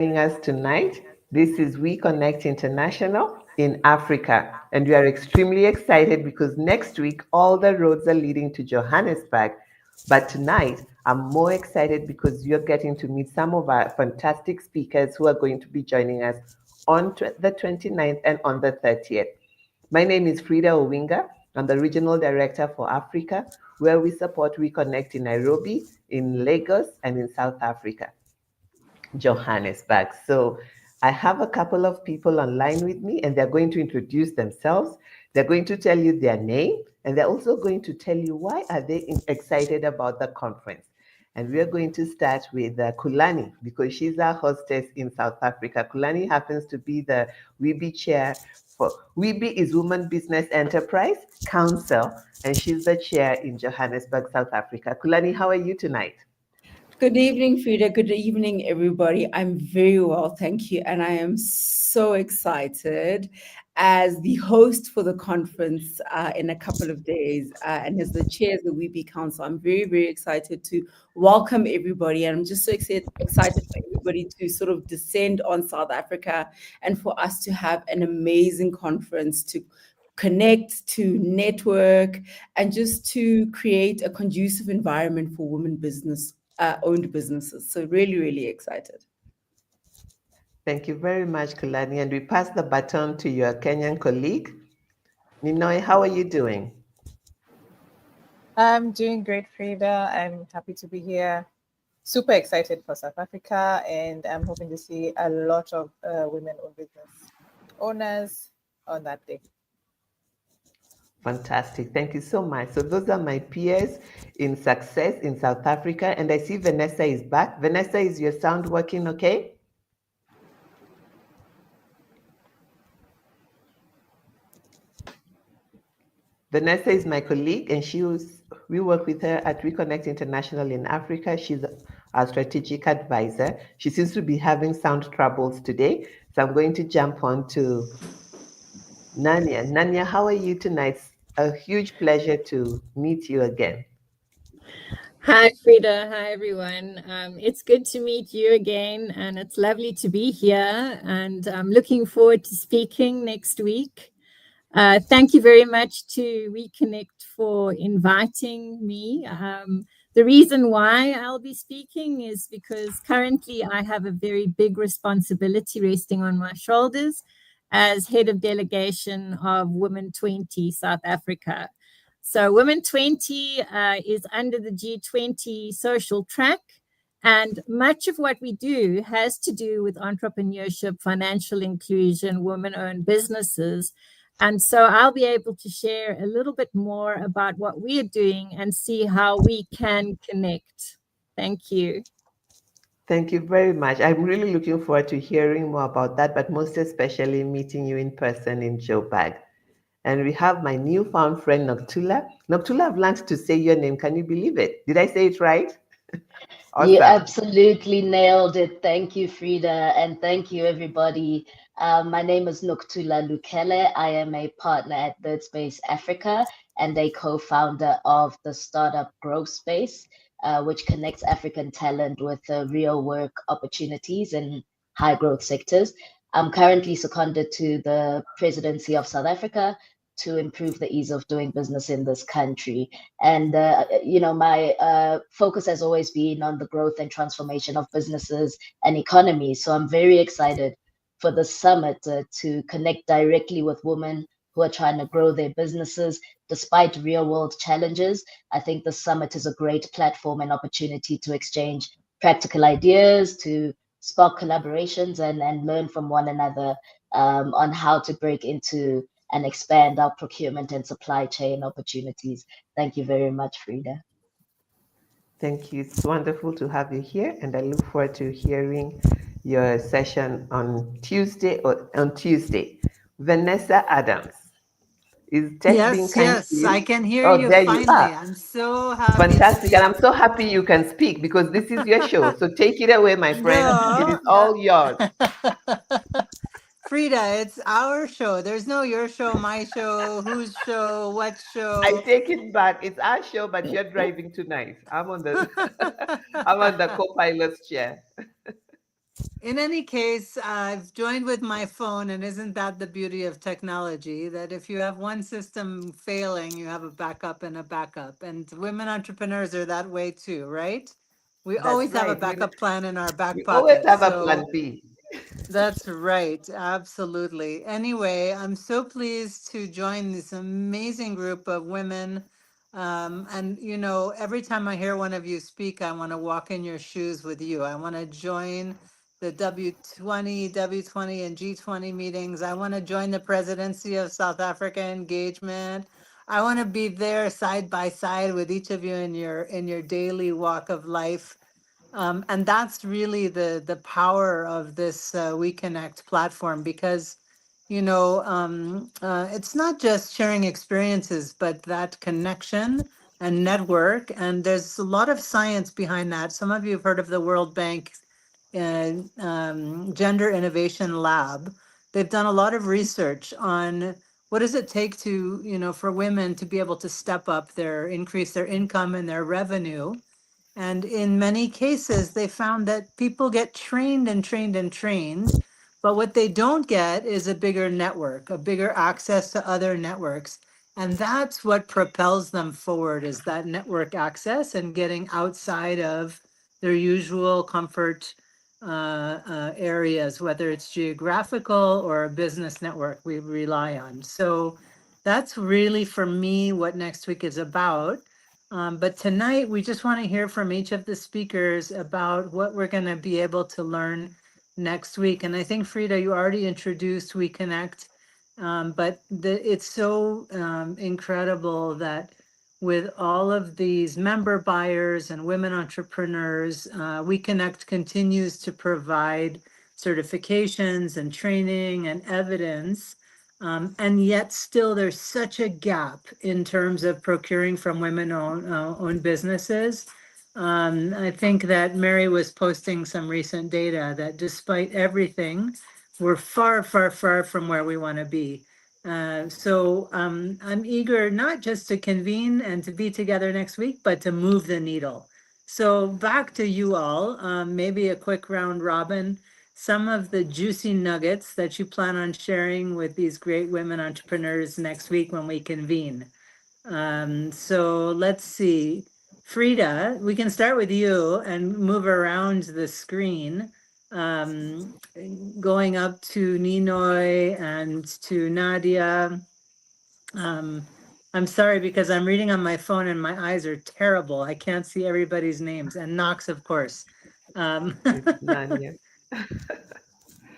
Joining us tonight. This is We Connect International in Africa, and we are extremely excited because next week all the roads are leading to Johannesburg. But tonight, I'm more excited because you're getting to meet some of our fantastic speakers who are going to be joining us on the 29th and on the 30th. My name is Frida Owinga. I'm the Regional Director for Africa, where we support We Connect in Nairobi, in Lagos, and in South Africa. Johannesburg. So I have a couple of people online with me, and they're going to introduce themselves. They're going to tell you their name, and they're also going to tell you why are they excited about the conference. And we are going to start with Kulani because she's our hostess in South Africa. Kulani happens to be the WEBI chair for WEBI is Women Business Enterprise Council, and she's the chair in Johannesburg, South Africa. Kulani, how are you tonight? Good evening, Frida. Good evening, everybody. I'm very well, thank you. And I am so excited as the host for the conference in a couple of days and as the chair of the WEBI Council. I'm very, very excited to welcome everybody. And I'm just so excited for everybody to sort of descend on South Africa and for us to have an amazing conference to connect, to network, and just to create a conducive environment for women owned businesses. So really, really excited. Thank you very much, Kulani. And we pass the baton to your Kenyan colleague. Ninoy, how are you doing? I'm doing great, Frida. I'm happy to be here. Super excited for South Africa, and I'm hoping to see a lot of women-owned business owners on that day. Fantastic. Thank you so much. So those are my peers in success in South Africa. And I see Vanessa is back. Vanessa, is your sound working okay? Vanessa is my colleague, and we work with her at Reconnect International in Africa. She's our strategic advisor. She seems to be having sound troubles today. So I'm going to jump on to Nanya. Nanya, how are you tonight? A huge pleasure to meet you again. Hi, Frida. Hi, everyone. It's good to meet you again, and it's lovely to be here. And I'm looking forward to speaking next week. Thank you very much to Reconnect for inviting me. The reason why I'll be speaking is because currently I have a very big responsibility resting on my shoulders as head of delegation of Women 20 South Africa. So Women 20 is under the G20 social track. And much of what we do has to do with entrepreneurship, financial inclusion, women-owned businesses. And so I'll be able to share a little bit more about what we are doing and see how we can connect. Thank you. Thank you very much. I'm really looking forward to hearing more about that, but most especially meeting you in person in Joburg. And we have my newfound friend, Noktula. Noktula, I've learned to say your name. Can you believe it? Did I say it right? Awesome. You absolutely nailed it. Thank you, Frida. And thank you, everybody. My name is Noktula Lukele. I am a partner at Third Space Africa and a co-founder of the startup Growth Space, which connects African talent with real work opportunities in high growth sectors. I'm currently seconded to the presidency of South Africa to improve the ease of doing business in this country. And, my focus has always been on the growth and transformation of businesses and economies. So I'm very excited for the summit to connect directly with women who are trying to grow their businesses despite real world challenges. I think the summit is a great platform and opportunity to exchange practical ideas, to spark collaborations and learn from one another on how to break into and expand our procurement and supply chain opportunities. Thank you very much, Frida. Thank you. It's wonderful to have you here, and I look forward to hearing your session on Tuesday. Vanessa Adams. Is tech being kind Yes, to you? I can hear you there finally. You are. I'm so happy. Fantastic, and I'm so happy you can speak because this is your show. So take it away, my friend. No, it is all yours. Frida, it's our show. There's no your show, my show, whose show, what show. I take it back. It's our show, but you're driving tonight. I'm on the I'm on the co-pilot's chair. In any case, I've joined with my phone, and isn't that the beauty of technology? That if you have one system failing, you have a backup and a backup. And women entrepreneurs are that way too, right? We That's always have a right. backup plan in our back We always pocket. have a plan So B. that's right. Absolutely. Anyway, I'm so pleased to join this amazing group of women. And, you know, every time I hear one of you speak, I want to walk in your shoes with you. I want to join the W20, and G20 meetings. I want to join the presidency of South Africa engagement. I want to be there side by side with each of you in your daily walk of life. And that's really the power of this We Connect platform, because it's not just sharing experiences, but that connection and network. And there's a lot of science behind that. Some of you have heard of the World Bank Gender Innovation Lab. They've done a lot of research on what does it take to, for women to be able to step up increase their income and their revenue. And in many cases, they found that people get trained and trained and trained, but what they don't get is a bigger network, a bigger access to other networks. And that's what propels them forward, is that network access and getting outside of their usual comfort areas, whether it's geographical or a business network we rely on. So that's really, for me, what next week is about. But tonight, we just want to hear from each of the speakers about what we're going to be able to learn next week. And I think, Frida, you already introduced We Connect, but it's so incredible that with all of these member buyers and women entrepreneurs, We Connect continues to provide certifications and training and evidence. And yet still there's such a gap in terms of procuring from women-owned businesses. I think that Mary was posting some recent data that despite everything, we're far, far, far from where we want to be. So I'm eager not just to convene and to be together next week, but to move the needle. So back to you all, maybe a quick round robin, some of the juicy nuggets that you plan on sharing with these great women entrepreneurs next week when we convene. So let's see. Frida, we can start with you and move around the screen, going up to Ninoy and to Nadia. I'm sorry because I'm reading on my phone and my eyes are terrible. I can't see everybody's names. And Knox, of course. It's Nanya. All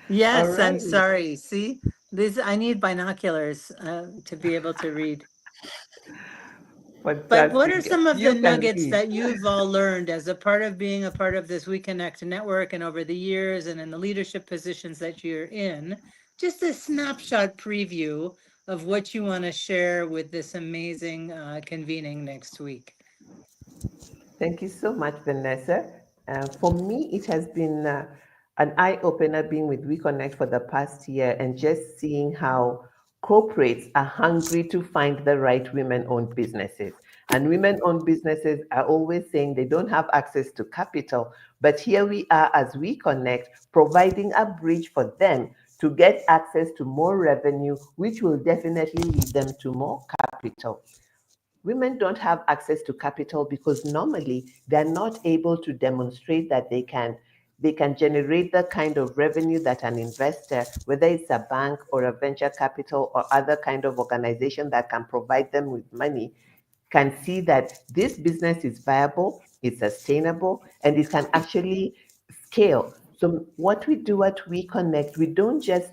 Yes, I'm right. sorry. See, I need binoculars to be able to read. But what are Fantastic. some of the You can nuggets read. that you've all learned as a part of being a part of this We Connect network and over the years and in the leadership positions that you're in? Just a snapshot preview of what you want to share with this amazing convening next week. Thank you so much, Vanessa. For me, it has been an eye opener being with WeConnect for the past year and just seeing how corporates are hungry to find the right women owned businesses. And women owned businesses are always saying they don't have access to capital. But here we are as WeConnect, providing a bridge for them to get access to more revenue, which will definitely lead them to more capital. Women don't have access to capital because normally they're not able to demonstrate that they can generate the kind of revenue that an investor, whether it's a bank or a venture capital or other kind of organization that can provide them with money, can see that this business is viable, it's sustainable, and it can actually scale. So what we do at We Connect, we don't just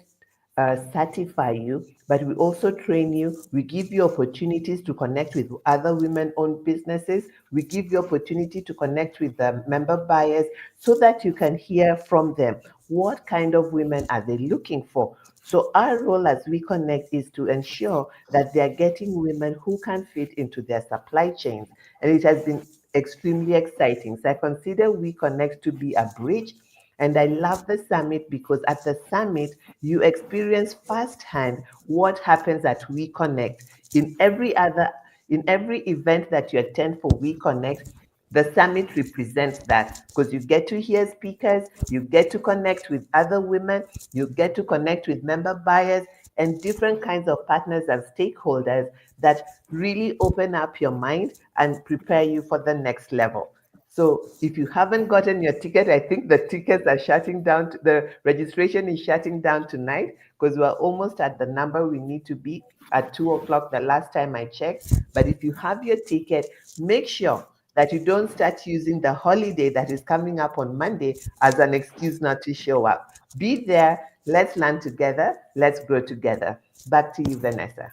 certify you, but we also train you. We give you opportunities to connect with other women-owned businesses. We give you opportunity to connect with the member buyers so that you can hear from them. What kind of women are they looking for? So our role as We Connect is to ensure that they are getting women who can fit into their supply chains. And it has been extremely exciting. So I consider We Connect to be a bridge. And I love the summit because at the summit, you experience firsthand what happens at We Connect. In every event that you attend for We Connect, The summit represents that because you get to hear speakers, you get to connect with other women, you get to connect with member buyers and different kinds of partners and stakeholders that really open up your mind and prepare you for the next level. So if you haven't gotten your ticket, I think the tickets are shutting down, the registration is shutting down tonight because we're almost at the number we need to be at 2 o'clock the last time I checked. But if you have your ticket, make sure that you don't start using the holiday that is coming up on Monday as an excuse not to show up. Be there, let's learn together, let's grow together. Back to you, Vanessa.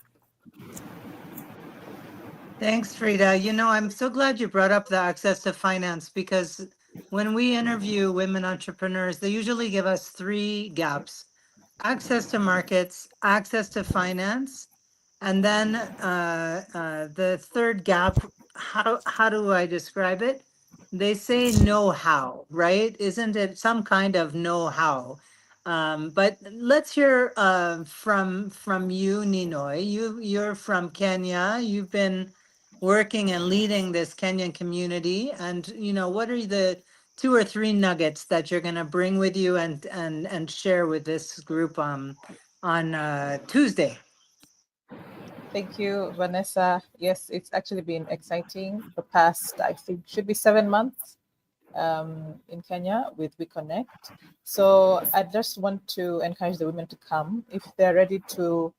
Thanks, Frida. You know, I'm so glad you brought up the access to finance because when we interview women entrepreneurs, they usually give us three gaps: access to markets, access to finance, and then the third gap, how do I describe it? They say know-how, right? Isn't it some kind of know-how? But let's hear from you, Ninoy. You're from Kenya. You've been working and leading this Kenyan community. And, you know, what are the 2 or 3 nuggets that you're going to bring with you and share with this group on Tuesday? Thank you, Vanessa. Yes, it's actually been exciting the past, I think, should be 7 months in Kenya with We Connect. So I just want to encourage the women to come if they're ready to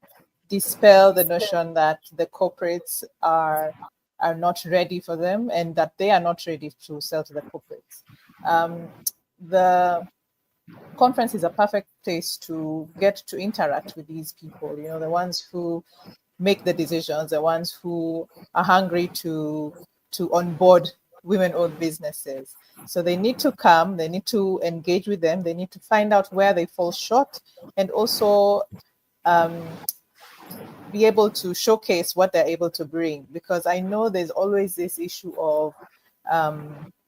dispel the notion that the corporates are not ready for them and that they are not ready to sell to the corporates. The conference is a perfect place to get to interact with these people, you know, the ones who make the decisions, the ones who are hungry to onboard women-owned businesses. So they need to come, they need to engage with them, they need to find out where they fall short, and also be able to showcase what they're able to bring. Because I know there's always this issue of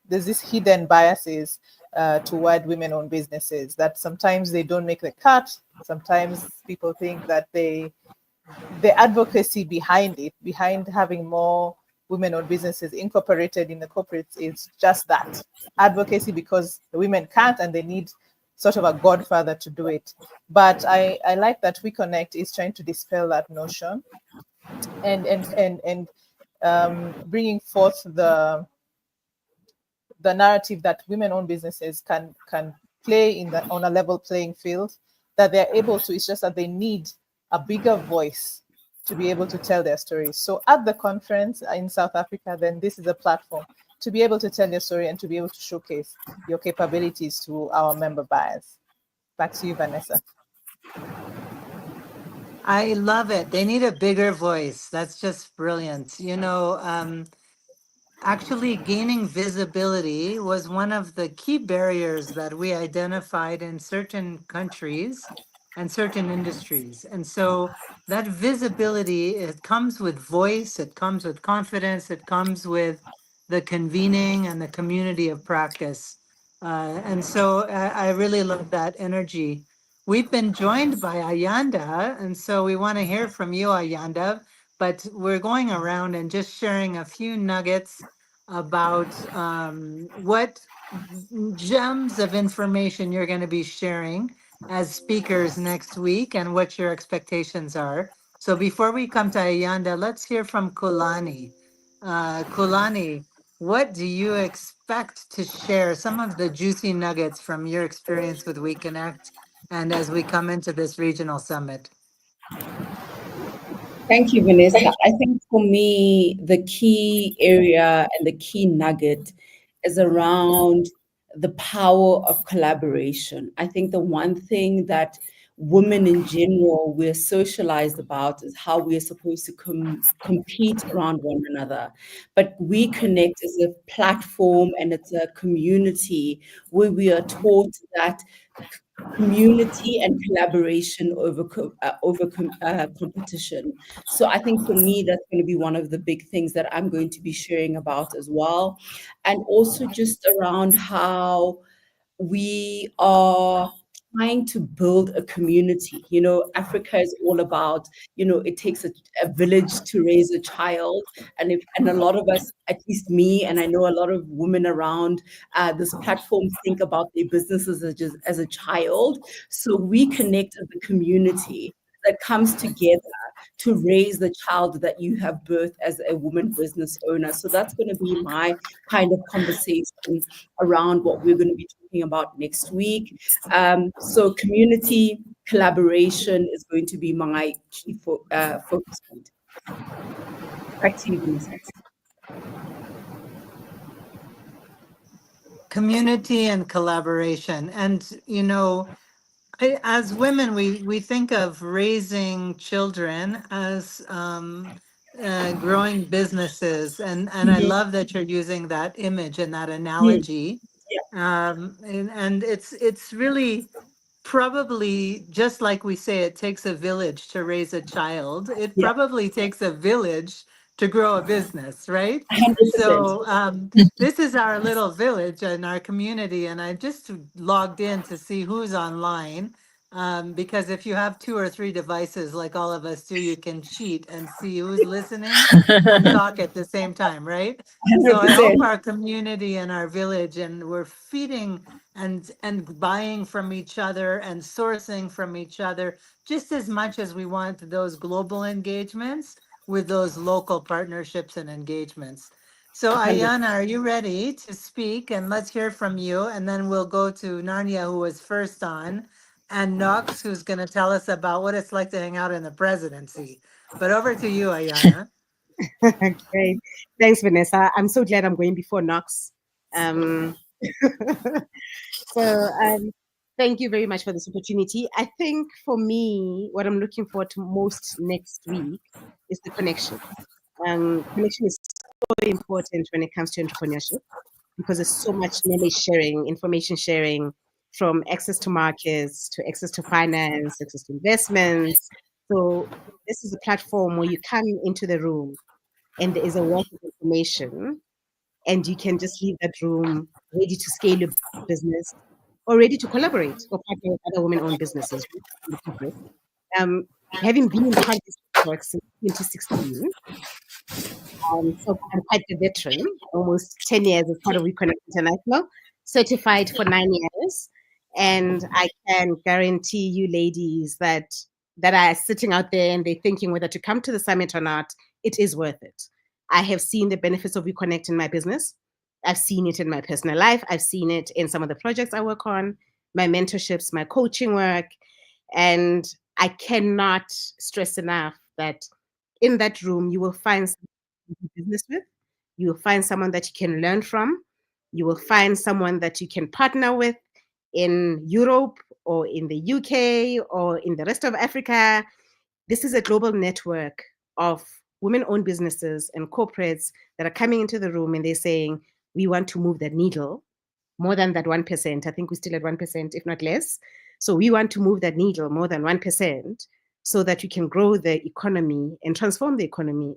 there's this hidden biases toward women-owned businesses that sometimes they don't make the cut. Sometimes people think that the advocacy behind it, behind having more women-owned businesses incorporated in the corporates, is just that advocacy because the women can't and they need sort of a godfather to do it. But I like that We Connect is trying to dispel that notion and bringing forth the narrative that women-owned businesses can play on a level playing field, that they're able to. It's just that they need a bigger voice to be able to tell their stories. So at the conference in South Africa, then this is a platform to be able to tell your story and to be able to showcase your capabilities to our member buyers. Back to you, Vanessa. I love it. They need a bigger voice. That's just brilliant. You know, actually gaining visibility was one of the key barriers that we identified in certain countries and certain industries. And so that visibility, it comes with voice, it comes with confidence, it comes with the convening and the community of practice. And so I really love that energy. We've been joined by Ayanda, and so we want to hear from you, Ayanda, but we're going around and just sharing a few nuggets about what gems of information you're going to be sharing as speakers next week and what your expectations are. So before we come to Ayanda, let's hear from Kulani. Kulani, what do you expect to share? Some of the juicy nuggets from your experience with We Connect and as we come into this regional summit. Thank you, Vanessa. I think for me, the key area and the key nugget is around the power of collaboration. I think the one thing that women in general we're socialized about is how we're supposed to compete around one another. But We Connect is a platform and it's a community where we are taught that community and collaboration over competition. So I think for me, that's going to be one of the big things that I'm going to be sharing about as well. And also just around how we are trying to build a community. Africa is all about, it takes a village to raise a child. And a lot of us, at least me, and I know a lot of women around this platform think about their businesses as a child. So we connect as a community that comes together to raise the child that you have birthed as a woman business owner. So that's going to be my kind of conversation around what we're going to be talking about next week. So community collaboration is going to be my key focus point. Back to you, Vanessa. Community and collaboration. And, as women, we think of raising children as growing businesses. And I love that you're using that image and that analogy. And it's really probably, just like we say, it takes a village to raise a child. It probably takes a village to grow a business, right? 100%. So this is our little village and our community, and I just logged in to see who's online, because if you have 2 or 3 devices like all of us do, you can cheat and see who's listening and talk at the same time, right? So I hope our community and our village, and we're feeding and buying from each other and sourcing from each other just as much as we want those global engagements with those local partnerships and engagements. So Ayana, are you ready to speak? And let's hear from you. And then we'll go to Narnia, who was first on, and Knox, who's going to tell us about what it's like to hang out in the presidency. But over to you, Ayana. Great. Thanks, Vanessa. I'm so glad I'm going before Knox. Thank you very much for this opportunity. I think for me, what I'm looking forward to most next week is the connection. Connection is so important when it comes to entrepreneurship, because there's so much knowledge sharing, information sharing, from access to markets, to access to finance, access to investments. So this is a platform where you come into the room and there is a wealth of information, and you can just leave that room ready to scale your business or ready to collaborate or partner with other women-owned businesses. Having been in part of this network since 2016, so I'm quite a veteran, almost 10 years as part of WeConnect International, certified for 9 years. And I can guarantee you ladies that are sitting out there and they're thinking whether to come to the summit or not, it is worth it. I have seen the benefits of WeConnect in my business. I've seen it in my personal life. I've seen it in some of the projects I work on, my mentorships, my coaching work. And I cannot stress enough that in that room, you will find someone to do business with. You will find someone that you can learn from. You will find someone that you can partner with in Europe or in the UK or in the rest of Africa. This is a global network of women-owned businesses and corporates that are coming into the room and they're saying, we want to move that needle more than that 1%. I think we're still at 1%, if not less. So we want to move that needle more than 1% so that we can grow the economy and transform the economy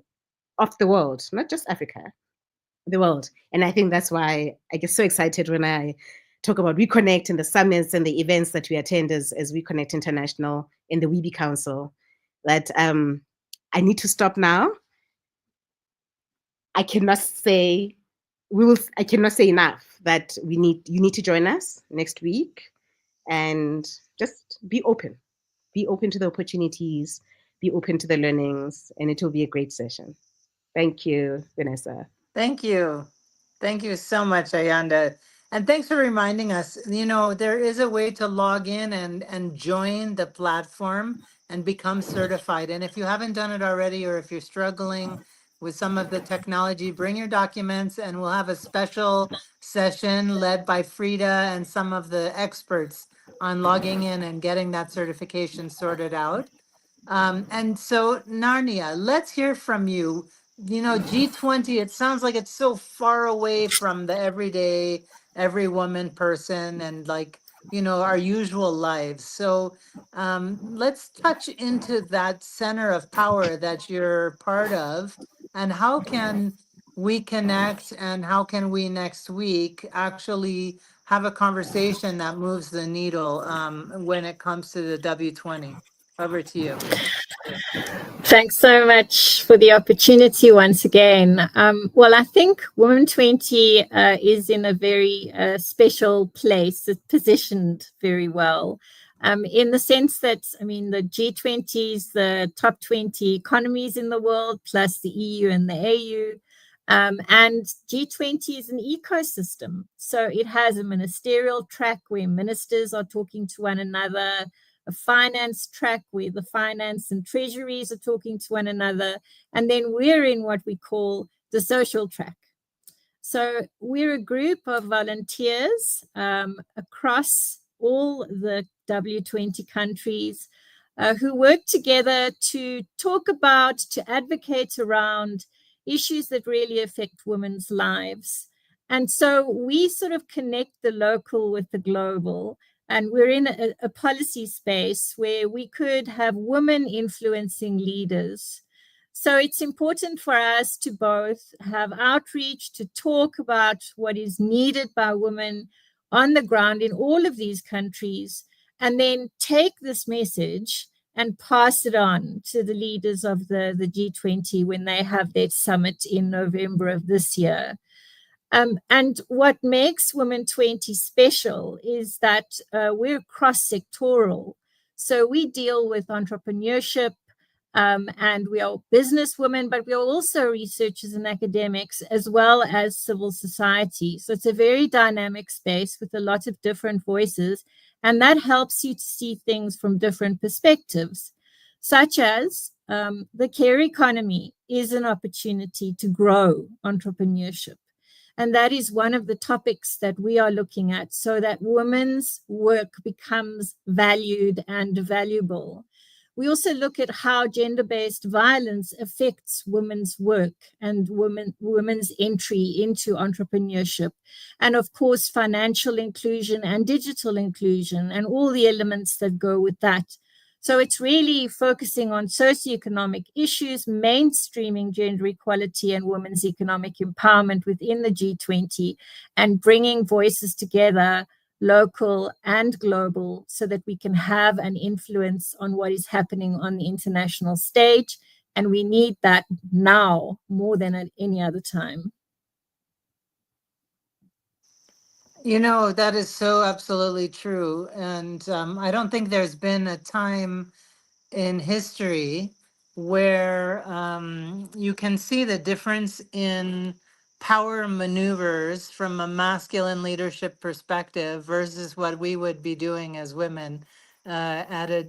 of the world, not just Africa, the world. And I think that's why I get so excited when I talk about WeConnect and the summits and the events that we attend as WeConnect International in the WeBe Council, that I need to stop now. I cannot say enough that you need to join us next week, and just be open to the opportunities, be open to the learnings, and it will be a great session. Thank you, Vanessa. Thank you. Thank you so much, Ayanda. And thanks for reminding us, there is a way to log in and join the platform and become certified. And if you haven't done it already, or if you're struggling with some of the technology, bring your documents and we'll have a special session led by Frida and some of the experts on logging in and getting that certification sorted out. And so Narnia, let's hear from you. G20, it sounds like it's so far away from the everyday, every woman person and our usual lives. So let's touch into that center of power that you're part of, and how can we connect, and how can we next week actually have a conversation that moves the needle when it comes to the W20. Over to you. Thanks so much for the opportunity once again. Well, I think Women 20 is in a very special place. It's positioned very well in the sense that, I mean, the G20 is the top 20 economies in the world, plus the EU and the AU. And G20 is an ecosystem. So it has a ministerial track where ministers are talking to one another, a finance track where the finance and treasuries are talking to one another. And then we're in what we call the social track. So we're a group of volunteers across all the W20 countries who work together to talk about, to advocate around issues that really affect women's lives. And so we sort of connect the local with the global. And we're in a policy space where we could have women influencing leaders. So it's important for us to both have outreach, to talk about what is needed by women on the ground in all of these countries, and then take this message and pass it on to the leaders of the G20 when they have their summit in November of this year. And what makes Women 20 special is that we're cross-sectoral. So we deal with entrepreneurship, and we are business women, but we are also researchers and academics, as well as civil society. So it's a very dynamic space with a lot of different voices, and that helps you to see things from different perspectives, such as the care economy is an opportunity to grow entrepreneurship. And that is one of the topics that we are looking at, so that women's work becomes valued and valuable. We also look at how gender-based violence affects women's work and women's entry into entrepreneurship. And of course, financial inclusion and digital inclusion and all the elements that go with that. So it's really focusing on socioeconomic issues, mainstreaming gender equality and women's economic empowerment within the G20, and bringing voices together, local and global, so that we can have an influence on what is happening on the international stage. And we need that now more than at any other time. You know, that is so absolutely true. And I don't think there's been a time in history where you can see the difference in power maneuvers from a masculine leadership perspective versus what we would be doing as women at a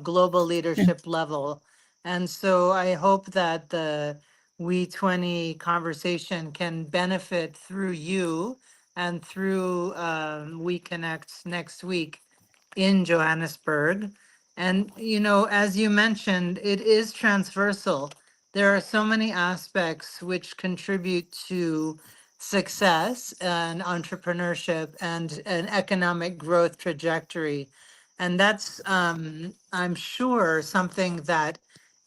global leadership level. And so I hope that the We20 conversation can benefit through you and through We Connect next week in Johannesburg. And, as you mentioned, it is transversal. There are so many aspects which contribute to success and entrepreneurship and an economic growth trajectory. And that's, I'm sure, something that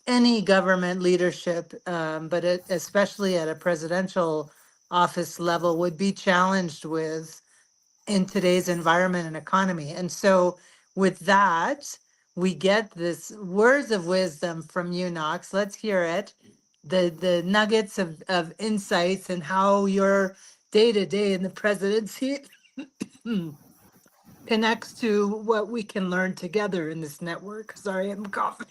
any government leadership, but especially at a presidential office level, would be challenged with in today's environment and economy. And so with that, we get this words of wisdom from you, Knox. Let's hear it. The nuggets of insights and how your day-to-day in the presidency connects to what we can learn together in this network. Sorry, I'm coughing.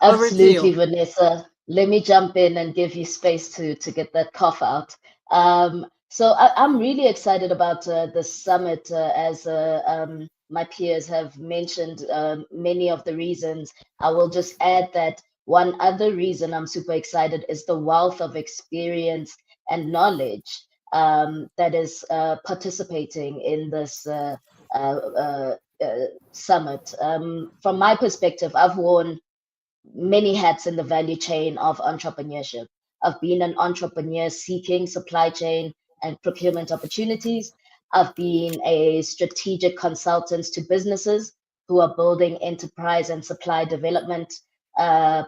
Over to Absolutely, you. Vanessa. Let me jump in and give you space to get that cough out. So I'm really excited about the summit, as my peers have mentioned many of the reasons. I will just add that one other reason I'm super excited is the wealth of experience and knowledge that is participating in this summit. From my perspective, I've worn many hats in the value chain of entrepreneurship. I've been an entrepreneur seeking supply chain and procurement opportunities. I've been a strategic consultant to businesses who are building enterprise and supply development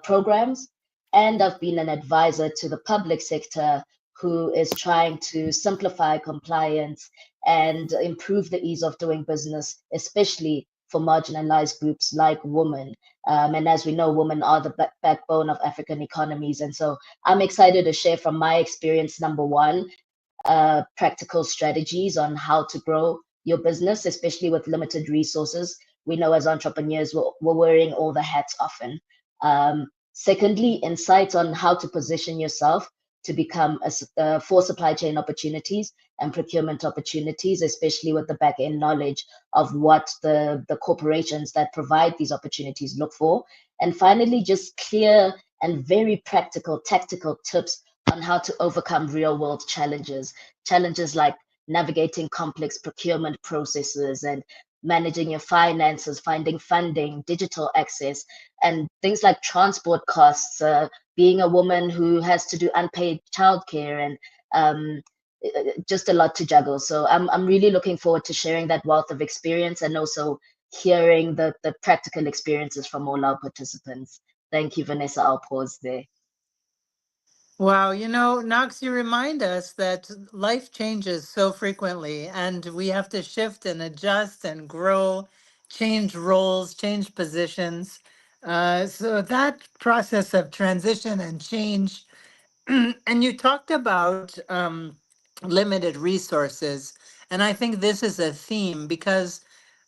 programs. And I've been an advisor to the public sector who is trying to simplify compliance and improve the ease of doing business, especially for marginalized groups like women. And as we know, women are the backbone of African economies. And so I'm excited to share from my experience, number one, practical strategies on how to grow your business, especially with limited resources. We know as entrepreneurs, we're wearing all the hats often. Secondly, insights on how to position yourself to become for supply chain opportunities and procurement opportunities, especially with the back end knowledge of what the corporations that provide these opportunities look for. And finally, just clear and very practical, tactical tips on how to overcome real world challenges like navigating complex procurement processes and managing your finances, finding funding, digital access, and things like transport costs, being a woman who has to do unpaid childcare, and just a lot to juggle. So I'm really looking forward to sharing that wealth of experience and also hearing the practical experiences from all our participants. Thank you, Vanessa. I'll pause there. Wow, Knox, you remind us that life changes so frequently and we have to shift and adjust and grow, change roles, change positions. So that process of transition and change, and you talked about limited resources. And I think this is a theme because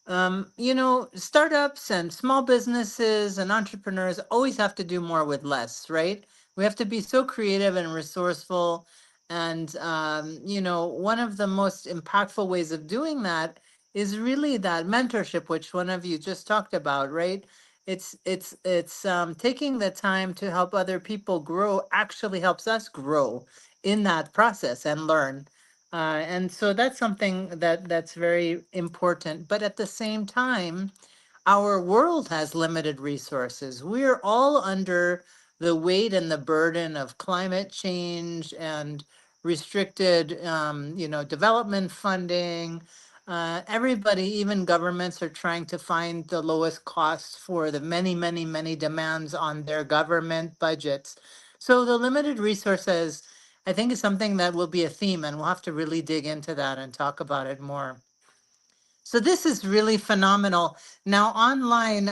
startups and small businesses and entrepreneurs always have to do more with less, right? We have to be so creative and resourceful. And, one of the most impactful ways of doing that is really that mentorship, which one of you just talked about, right? It's taking the time to help other people grow actually helps us grow in that process and learn. And so that's something that's very important. But at the same time, our world has limited resources. We're all under the weight and the burden of climate change and restricted, development funding. Everybody, even governments, are trying to find the lowest cost for the many, many, many demands on their government budgets. So the limited resources, I think, is something that will be a theme, and we'll have to really dig into that and talk about it more. So this is really phenomenal. Now online,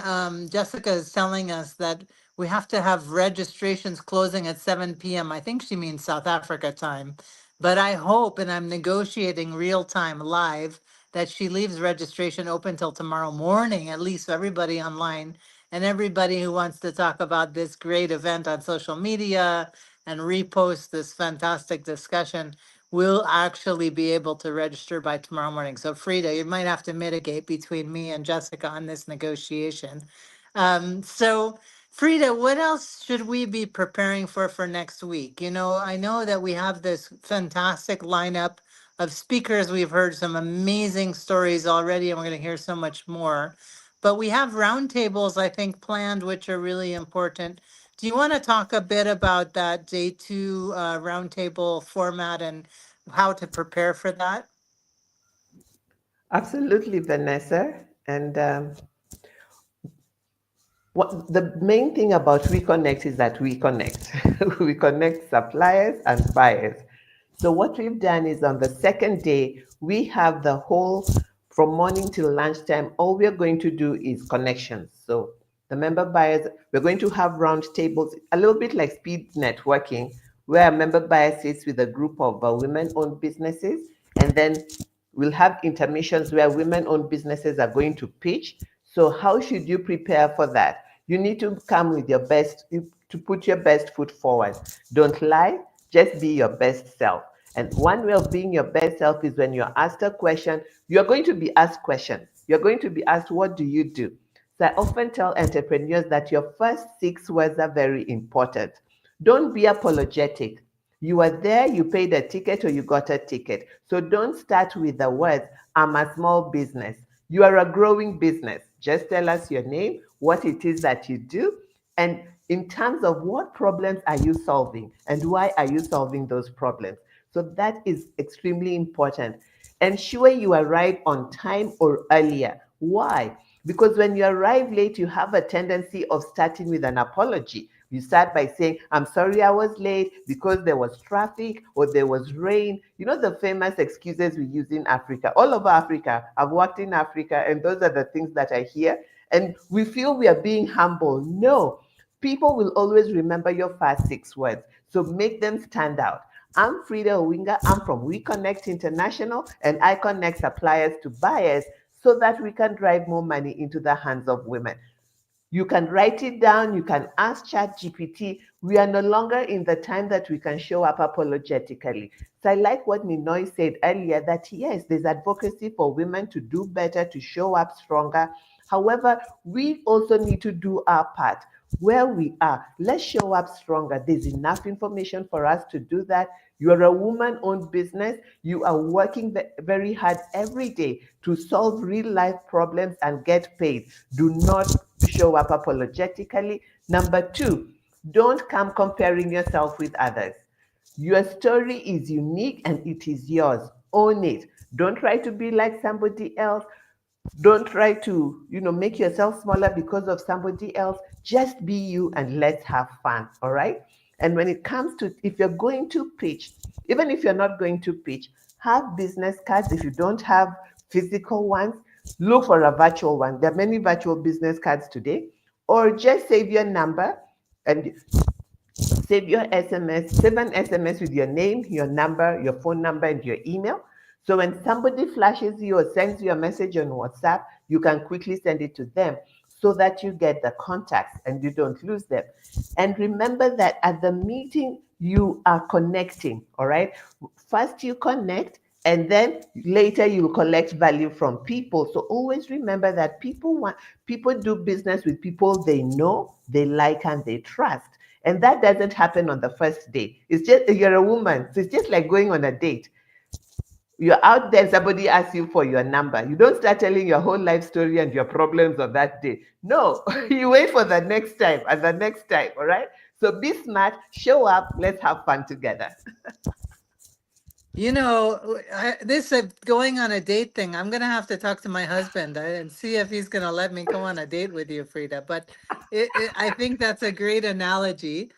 Jessica is telling us that we have to have registrations closing at 7 p.m. I think she means South Africa time. But I hope, and I'm negotiating real time live, that she leaves registration open till tomorrow morning, at least for everybody online and everybody who wants to talk about this great event on social media and repost this fantastic discussion will actually be able to register by tomorrow morning. So Frida, you might have to mitigate between me and Jessica on this negotiation. So Frida, what else should we be preparing for next week? I know that we have this fantastic lineup of speakers. We've heard some amazing stories already, and we're going to hear so much more. But we have roundtables, I think, planned, which are really important. Do you want to talk a bit about that day two roundtable format and how to prepare for that? Absolutely, Vanessa. And what the main thing about WeConnect is that we connect. We connect suppliers and buyers. So what we've done is on the second day, we have the whole from morning till lunchtime. All we're going to do is connections. So the member buyers, we're going to have round tables, a little bit like speed networking, where a member buyer sits with a group of women-owned businesses, and then we'll have intermissions where women-owned businesses are going to pitch. So how should you prepare for that? You need to come with your best, to put your best foot forward. Don't lie, just be your best self. And one way of being your best self is when you're asked a question, you're going to be asked questions. You're going to be asked, what do you do? So I often tell entrepreneurs that your first 6 words are very important. Don't be apologetic. You are there, you paid a ticket or you got a ticket. So don't start with the words, I'm a small business. You are a growing business. Just tell us your name, what it is that you do, and in terms of what problems are you solving and why are you solving those problems. So that is extremely important. Ensure you arrive on time or earlier. Why? Because when you arrive late, you have a tendency of starting with an apology. You start by saying, I'm sorry I was late because there was traffic or there was rain. You know, the famous excuses we use in Africa, all over Africa. I've worked in Africa, and those are the things that I hear. And we feel we are being humble. No, people will always remember your first 6 words. So make them stand out. I'm Frida Owinga. I'm from We Connect International, and I connect suppliers to buyers so that we can drive more money into the hands of women. You can write it down. You can ask ChatGPT. We are no longer in the time that we can show up apologetically. So I like what Ninoy said earlier, that yes, there's advocacy for women to do better, to show up stronger. However, we also need to do our part. Where we are, let's show up stronger. There's enough information for us to do that. You're a woman-owned business. You are working very hard every day to solve real-life problems and get paid. Do not show up apologetically. Number 2, don't come comparing yourself with others. Your story is unique and it is yours. Own it. Don't try to be like somebody else. Don't try to, make yourself smaller because of somebody else. Just be you and let's have fun. All right. And when it comes to, if you're going to pitch, even if you're not going to pitch, have business cards. If you don't have physical ones, look for a virtual one. There are many virtual business cards today. Or just save your number and save your SMS, save an SMS with your name, your number, your phone number, and your email. So when somebody flashes you or sends you a message on WhatsApp, you can quickly send it to them so that you get the contacts and you don't lose them. And remember that at the meeting, you are connecting, all right? First you connect, and then later you collect value from people. So always remember that people do business with people they know, they like, and they trust. And that doesn't happen on the first day. It's just, you're a woman, so it's just like going on a date. You're out there, somebody asks you for your number. You don't start telling your whole life story and your problems on that day. No, you wait for the next time and the next time, all right? So be smart, show up, let's have fun together. This going on a date thing, I'm going to have to talk to my husband and see if he's going to let me go on a date with you, Frida. But I think that's a great analogy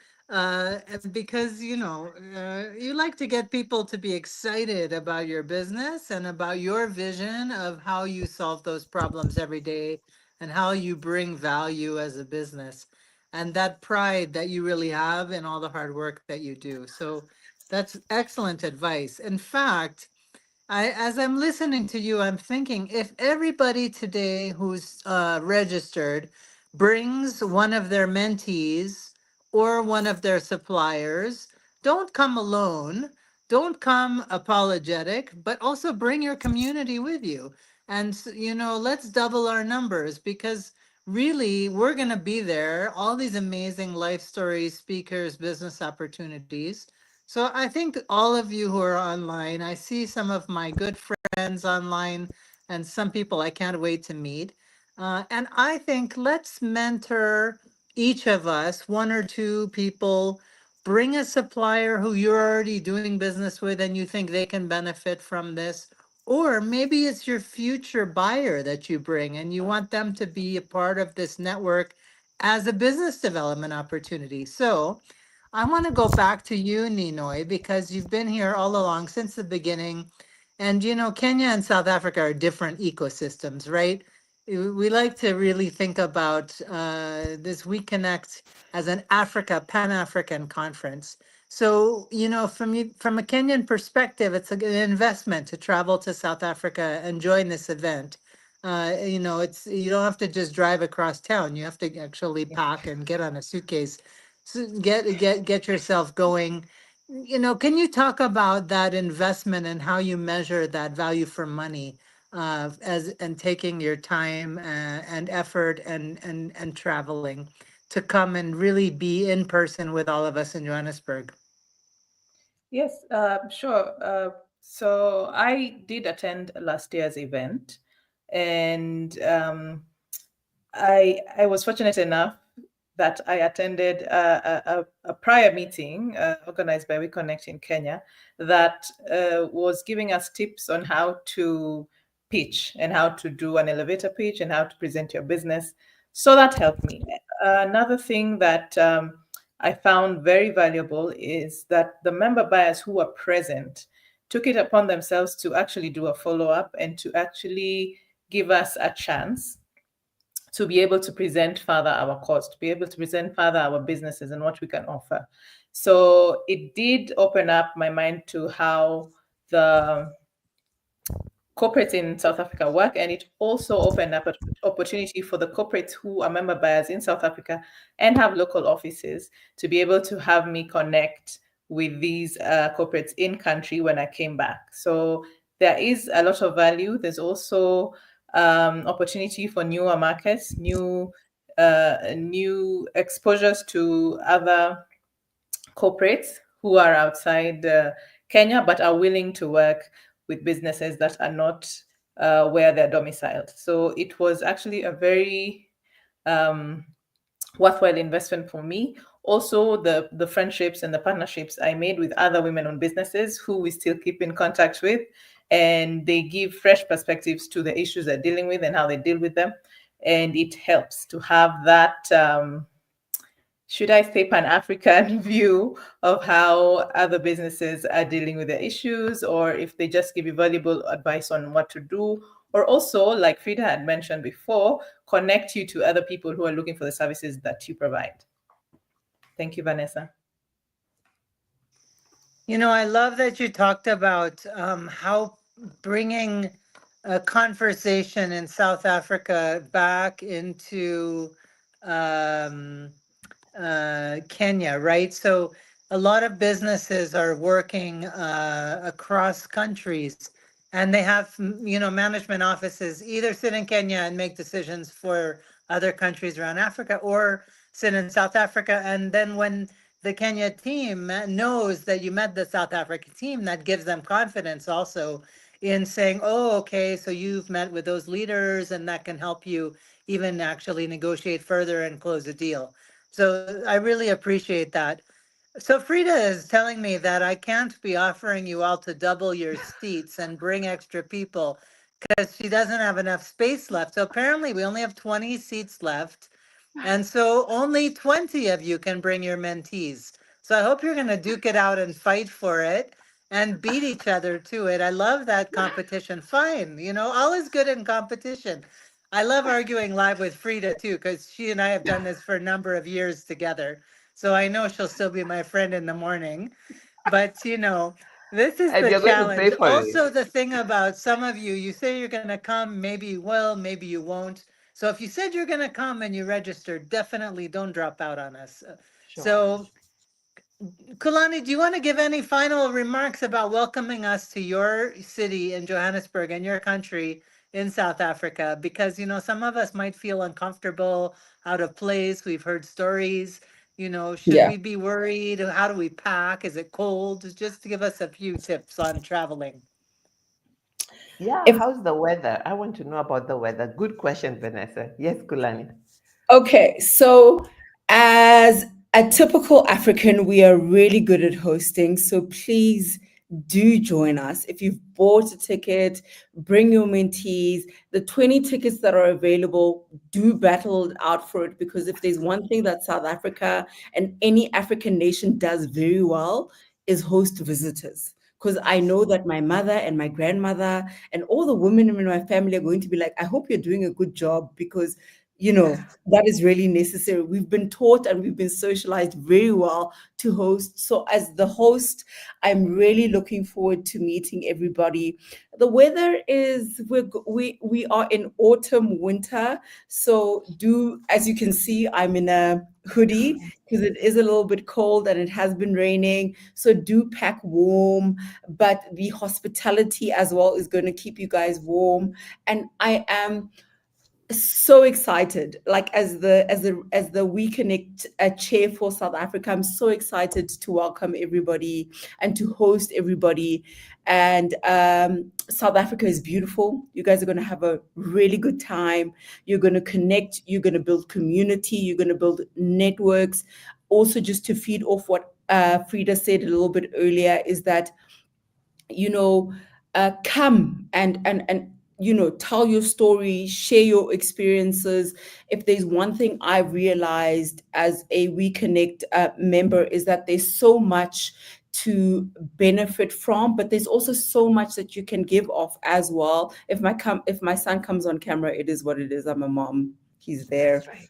because, you like to get people to be excited about your business and about your vision of how you solve those problems every day and how you bring value as a business and that pride that you really have in all the hard work that you do. So that's excellent advice. In fact, as I'm listening to you, I'm thinking if everybody today who's registered brings one of their mentees or one of their suppliers, don't come alone, don't come apologetic, but also bring your community with you. And, let's double our numbers because really we're going to be there, all these amazing life stories, speakers, business opportunities. So I think all of you who are online, I see some of my good friends online and some people I can't wait to meet. And I think let's mentor each of us, one or two people, bring a supplier who you're already doing business with and you think they can benefit from this. Or maybe it's your future buyer that you bring and you want them to be a part of this network as a business development opportunity. So I want to go back to you, Ninoy, because you've been here all along since the beginning. And, Kenya and South Africa are different ecosystems, right? We like to really think about this We Connect as an Pan-African conference. So, from a Kenyan perspective, it's an investment to travel to South Africa and join this event. You don't have to just drive across town. You have to actually pack and get on a suitcase, so get yourself going. Can you talk about that investment and how you measure that value for money, as and taking your time and effort and traveling to come and really be in person with all of us in Johannesburg? Yes, sure. So I did attend last year's event, and I was fortunate enough that I attended a prior meeting organized by We Connect in Kenya that was giving us tips on how to pitch and how to do an elevator pitch and how to present your business. So that helped me. Another thing that I found very valuable is that the member buyers who were present took it upon themselves to actually do a follow-up and to actually give us a chance to be able to present further our cause, to be able to present further our businesses and what we can offer. So it did open up my mind to how the corporates in South Africa work, and it also opened up an opportunity for the corporates who are member buyers in South Africa and have local offices to be able to have me connect with these corporates in country when I came back. So there is a lot of value. There's also opportunity for newer markets, new exposures to other corporates who are outside Kenya but are willing to work with businesses that are not where they're domiciled. So it was actually a very worthwhile investment for me. Also, the friendships and the partnerships I made with other women-owned businesses who we still keep in contact with, and they give fresh perspectives to the issues they're dealing with and how they deal with them. And it helps to have that should I say, Pan-African view of how other businesses are dealing with their issues, or if they just give you valuable advice on what to do, or also, like Frida had mentioned before, connect you to other people who are looking for the services that you provide. Thank you, Vanessa. You know, I love that you talked about how bringing a conversation in South Africa back into Kenya, right? So a lot of businesses are working across countries, and they have, management offices either sit in Kenya and make decisions for other countries around Africa, or sit in South Africa. And then when the Kenya team knows that you met the South African team, that gives them confidence also in saying, oh, okay, so you've met with those leaders, and that can help you even actually negotiate further and close a deal. So I really appreciate that. So Frida is telling me that I can't be offering you all to double your seats and bring extra people because she doesn't have enough space left. So apparently we only have 20 seats left. And so only 20 of you can bring your mentees. So I hope you're going to duke it out and fight for it and beat each other to it. I love that competition. Fine. All is good in competition. I love arguing live with Frida too, because she and I have done this for a number of years together. So I know she'll still be my friend in the morning. But, this is And the you're going to pay challenge. for Also, it. the thing about some of you, you say you're going to come, maybe you will, maybe you won't. So if you said you're going to come and you registered, definitely don't drop out on us. Sure. So Kulani, do you want to give any final remarks about welcoming us to your city in Johannesburg and your country in South Africa? Because, some of us might feel uncomfortable, out of place. We've heard stories. Should we be worried? How do we pack? Is it cold? Just to give us a few tips on traveling. Yeah, If how's the weather? I want to know about the weather. Good question, Vanessa. Yes, Kulani. Okay, so as a typical African, we are really good at hosting. So please do join us. If you've bought a ticket, bring your mentees. The 20 tickets that are available, do battle out for it, because if there's one thing that South Africa and any African nation does very well, is host visitors. Because I know that my mother and my grandmother and all the women in my family are going to be like, I hope you're doing a good job, because that is really necessary. We've been taught and we've been socialized very well to host. So as the host, I'm really looking forward to meeting everybody. The weather is, we are in autumn, winter. So as you can see, I'm in a hoodie because it is a little bit cold and it has been raining. So do pack warm, but the hospitality as well is going to keep you guys warm. And I am so excited, like as the We Connect chair for South Africa. I'm so excited to welcome everybody and to host everybody. And South Africa is beautiful. You guys are going to have a really good time. You're going to connect, you're going to build community, you're going to build networks. Also, just to feed off what Frida said a little bit earlier, is that come and tell your story, share your experiences. If there's one thing I've realized as a WeConnect member is that there's so much to benefit from, but there's also so much that you can give off as well. If my son comes on camera, it is what it is. I'm a mom. He's there. That's right.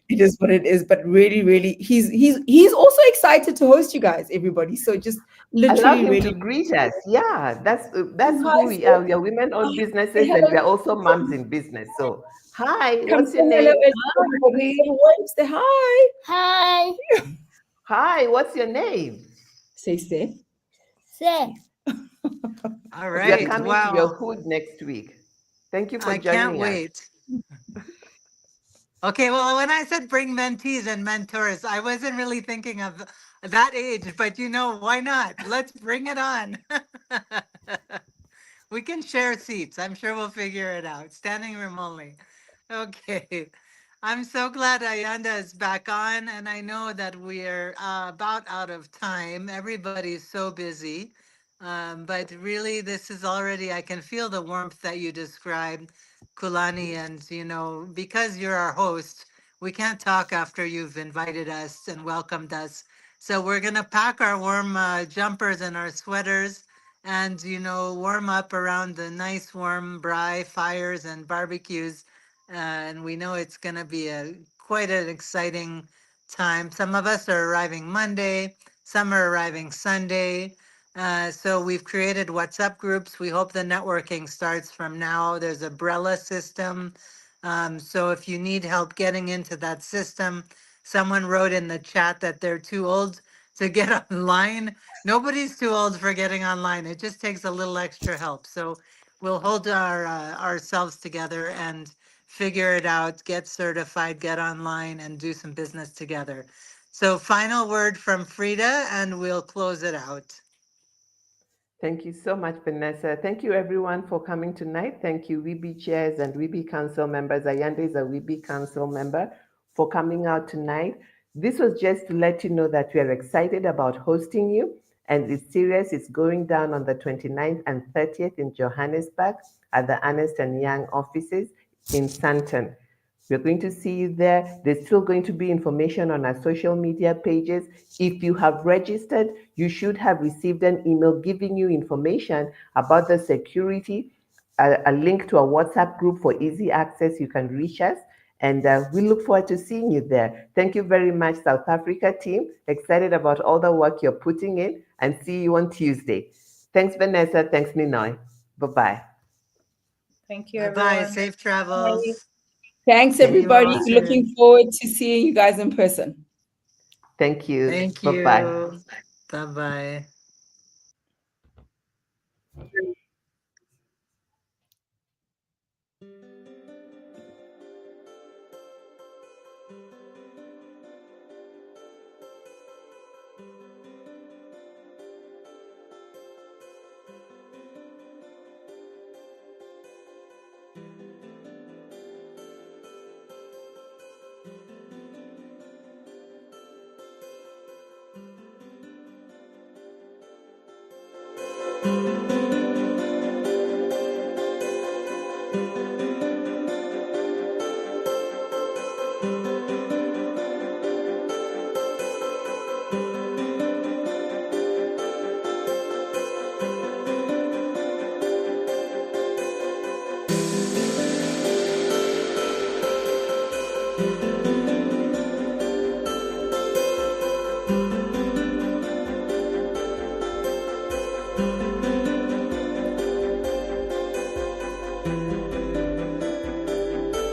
It is what it is. But really, really, he's also excited to host you guys, everybody. So just Allow literally, him to really. greet us. Yeah, that's Hi, who we are. sis. We are women-owned Say businesses, and we hello. are also moms in business. So, hi, Come what's say your hello. name? Everybody say wave. Say hi. Hi. Hi, what's your name? Say Steph. Say. All We are right. coming to your Wow. hood next week. Thank you for I can't joining us. wait. Okay, well, when I said bring mentees and mentors, I wasn't really thinking of that age, but why not? Let's bring it on. We can share seats. I'm sure we'll figure it out. Standing room only. Okay. I'm so glad Ayanda is back on, and I know that we're about out of time. Everybody's so busy. But really, this is already, I can feel the warmth that you described, Kulani. And, because you're our host, we can't talk after you've invited us and welcomed us. So we're going to pack our warm jumpers and our sweaters and warm up around the nice warm braai fires and barbecues, and we know it's going to be a quite an exciting time. Some of us are arriving Monday, some are arriving Sunday. So we've created WhatsApp groups. We hope the networking starts from now. There's a Brella system. So if you need help getting into that system, someone wrote in the chat that they're too old to get online. Nobody's too old for getting online. It just takes a little extra help. So we'll hold ourselves together and figure it out, get certified, get online, and do some business together. So final word from Frida, and we'll close it out. Thank you so much, Vanessa. Thank you, everyone, for coming tonight. Thank you, WeBe chairs and WeBe council members. Ayanda is a WeBe council member, for coming out tonight. This was just to let you know that we are excited about hosting you, and it's serious. It's going down on the 29th and 30th in Johannesburg at the Ernst & Young offices in Sandton. We're going to see you there. There's still going to be information on our social media pages. If you have registered, you should have received an email giving you information about the security, a link to a WhatsApp group for easy access. You can reach us, and we look forward to seeing you there. Thank you very much, South Africa team. Excited about all the work you're putting in, and see you on Tuesday. Thanks, Vanessa. Thanks, Ninoy. Bye-bye. Thank you, Bye-bye. everyone. Safe Bye. travels. Thanks, See you everybody. all Looking soon. forward to seeing you guys in person. Thank you. Thank Bye-bye. you. Bye-bye.